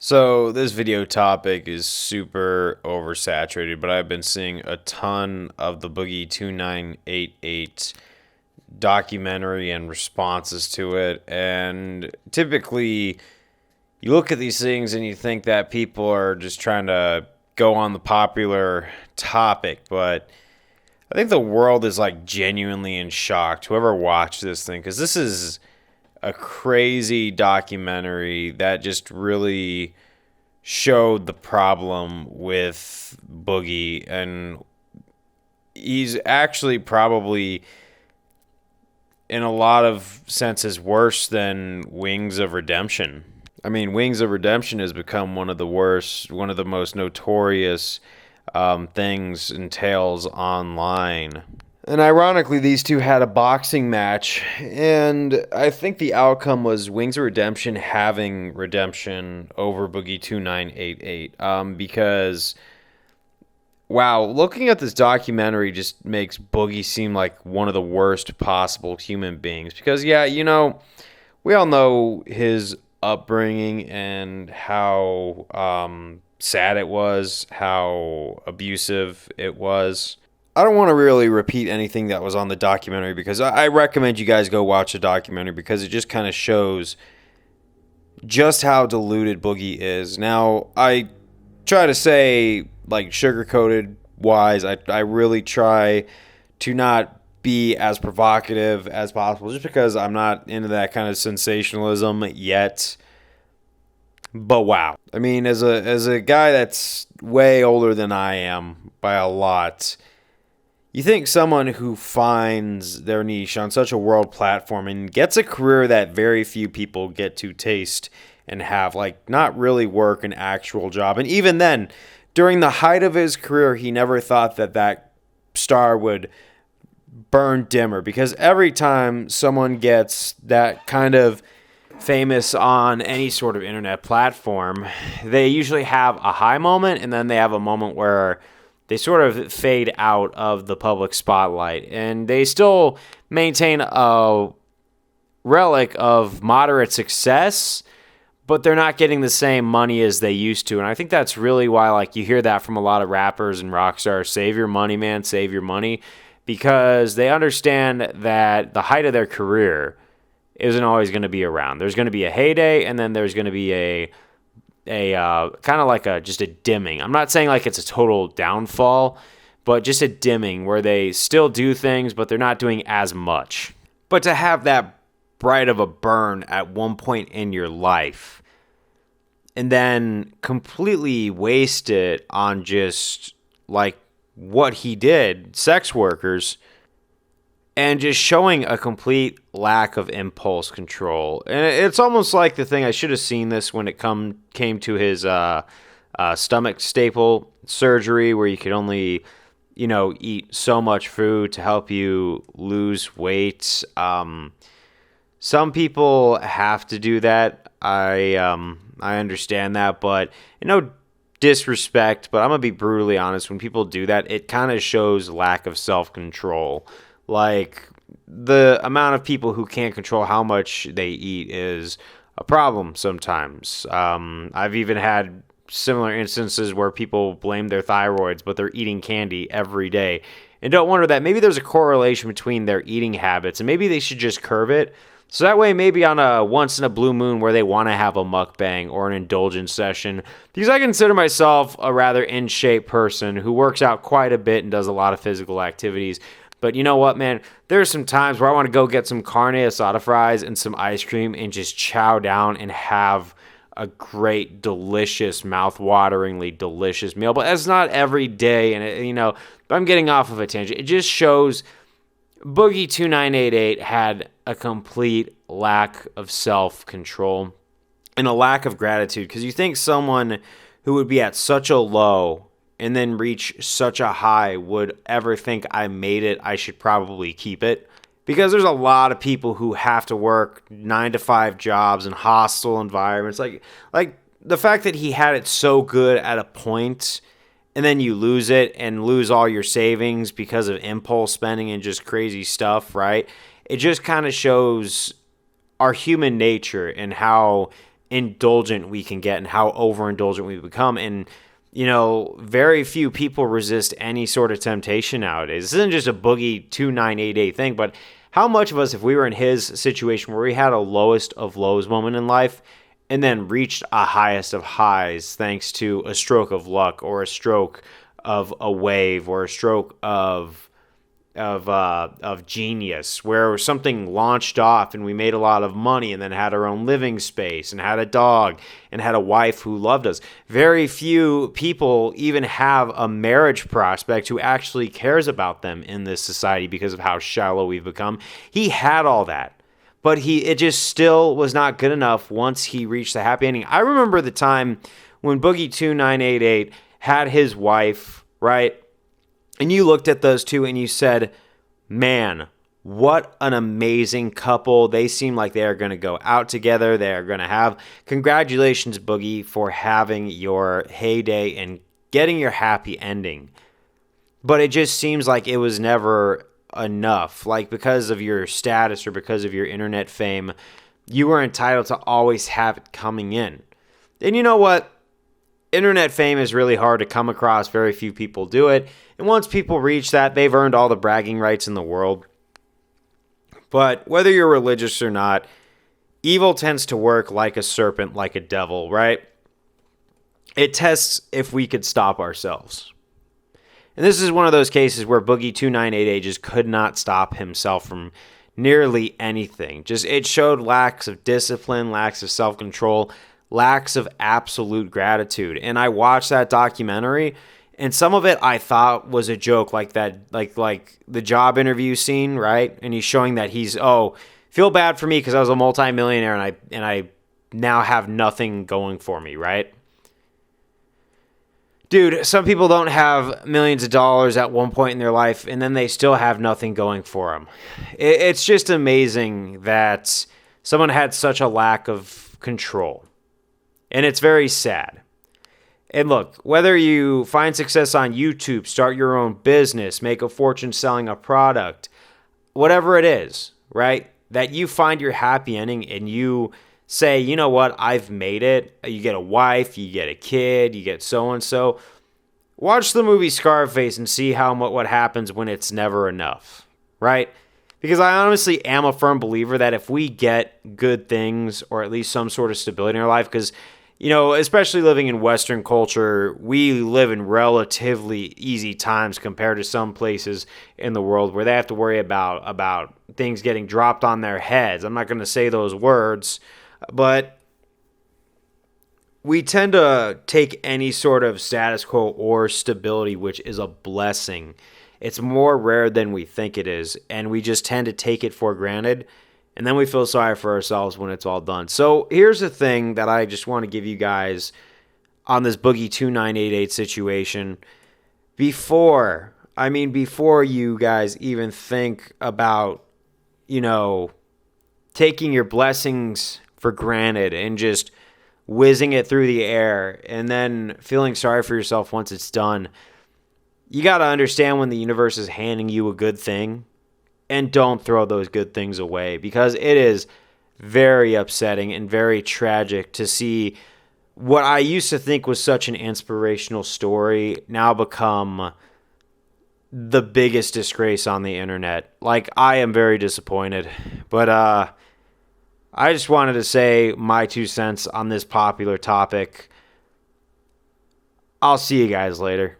So this video topic is super oversaturated, but I've been seeing a ton of the Boogie 2988 documentary and responses to it. And typically, you look at these things and you think that people are just trying to go on the popular topic, but I think the world is like genuinely in shock. Whoever watched this thing, because this is a crazy documentary that just really showed the problem with Boogie, and he's actually probably in a lot of senses worse than Wings of Redemption. I mean, Wings of Redemption has become one of the worst, one of the most notorious things and tales online. And ironically, these two had a boxing match, and I think the outcome was Wings of Redemption having redemption over Boogie 2988. Because, wow, looking at this documentary just makes Boogie seem like one of the worst possible human beings. Because, yeah, we all know his upbringing and how sad it was, how abusive it was. I don't want to really repeat anything that was on the documentary because I recommend you guys go watch the documentary because it just kind of shows just how deluded Boogie is. Now, I try to say, like, sugar-coated wise, I really try to not be as provocative as possible just because I'm not into that kind of sensationalism yet. But wow. I mean, as a guy that's way older than I am by a lot, you think someone who finds their niche on such a world platform and gets a career that very few people get to taste and have, like, not really work an actual job. And even then, during the height of his career, he never thought that that star would burn dimmer, because every time someone gets that kind of famous on any sort of internet platform, they usually have a high moment and then they have a moment where they sort of fade out of the public spotlight, and they still maintain a relic of moderate success, but they're not getting the same money as they used to. And I think that's really why, like, you hear that from a lot of rappers and rock stars: save your money, man, save your money, because they understand that the height of their career isn't always going to be around. There's going to be a heyday, and then there's going to be a kind of like just a dimming. I'm not saying like it's a total downfall, but just a dimming where they still do things, but they're not doing as much. But to have that bright of a burn at one point in your life and then completely waste it on just like what he did, sex workers, and just showing a complete lack of impulse control. And it's almost like the thing, I should have seen this when it came to his stomach staple surgery, where you could only, eat so much food to help you lose weight. Some people have to do that. I understand that, but no disrespect, but I'm gonna be brutally honest. When people do that, it kind of shows lack of self-control. Like, the amount of people who can't control how much they eat is a problem sometimes. I've even had similar instances where people blame their thyroids, but they're eating candy every day. And don't wonder that maybe there's a correlation between their eating habits, and maybe they should just curb it. So that way, maybe on a once in a blue moon where they want to have a mukbang or an indulgence session, because I consider myself a rather in shape person who works out quite a bit and does a lot of physical activities. But you know what, man? There's some times where I want to go get some carne asada fries and some ice cream and just chow down and have a great, delicious, mouth-wateringly delicious meal. But that's not every day, and I'm getting off of a tangent. It just shows Boogie 2988 had a complete lack of self-control and a lack of gratitude, because you think someone who would be at such a low and then reach such a high would ever think, I made it, I should probably keep it. Because there's a lot of people who have to work 9-to-5 jobs in hostile environments. Like the fact that he had it so good at a point, and then you lose it and lose all your savings because of impulse spending and just crazy stuff, right? It just kind of shows our human nature and how indulgent we can get and how overindulgent we become. And, very few people resist any sort of temptation nowadays. This isn't just a Boogie 2988 thing, but how much of us, if we were in his situation where we had a lowest of lows moment in life and then reached a highest of highs thanks to a stroke of luck or a stroke of a wave or a stroke of genius, where something launched off and we made a lot of money and then had our own living space and had a dog and had a wife who loved us. Very few people even have a marriage prospect who actually cares about them in this society because of how shallow we've become. He had all that, but it just still was not good enough once he reached the happy ending. I remember the time when Boogie 2988 had his wife, right? And you looked at those two and you said, man, what an amazing couple. They seem like they are going to go out together. They are going to have. Congratulations, Boogie, for having your heyday and getting your happy ending. But it just seems like it was never enough. Like, because of your status or because of your internet fame, you were entitled to always have it coming in. And you know what? Internet fame is really hard to come across. Very few people do it. And once people reach that, they've earned all the bragging rights in the world. But whether you're religious or not, evil tends to work like a serpent, like a devil, right? It tests if we could stop ourselves. And this is one of those cases where Boogie 2988 just could not stop himself from nearly anything. It showed lacks of discipline, lacks of self-control, lacks of absolute gratitude. And I watched that documentary, and some of it I thought was a joke, like that, like the job interview scene, right? And he's showing that feel bad for me because I was a multimillionaire and I now have nothing going for me, right? Dude, some people don't have millions of dollars at one point in their life, and then they still have nothing going for them. It's just amazing that someone had such a lack of control. And it's very sad. And look, whether you find success on YouTube, start your own business, make a fortune selling a product, whatever it is, right? That you find your happy ending and you say, you know what, I've made it. You get a wife, you get a kid, you get so-and-so. Watch the movie Scarface and see what happens when it's never enough, right? Because I honestly am a firm believer that if we get good things or at least some sort of stability in our life, because especially living in Western culture, we live in relatively easy times compared to some places in the world where they have to worry about things getting dropped on their heads. I'm not going to say those words, but we tend to take any sort of status quo or stability, which is a blessing. It's more rare than we think it is, and we just tend to take it for granted. And then we feel sorry for ourselves when it's all done. So here's the thing that I just want to give you guys on this Boogie 2988 situation. Before you guys even think about, taking your blessings for granted and just whizzing it through the air and then feeling sorry for yourself once it's done, you got to understand when the universe is handing you a good thing. And don't throw those good things away, because it is very upsetting and very tragic to see what I used to think was such an inspirational story now become the biggest disgrace on the internet. Like, I am very disappointed. But I just wanted to say my 2 cents on this popular topic. I'll see you guys later.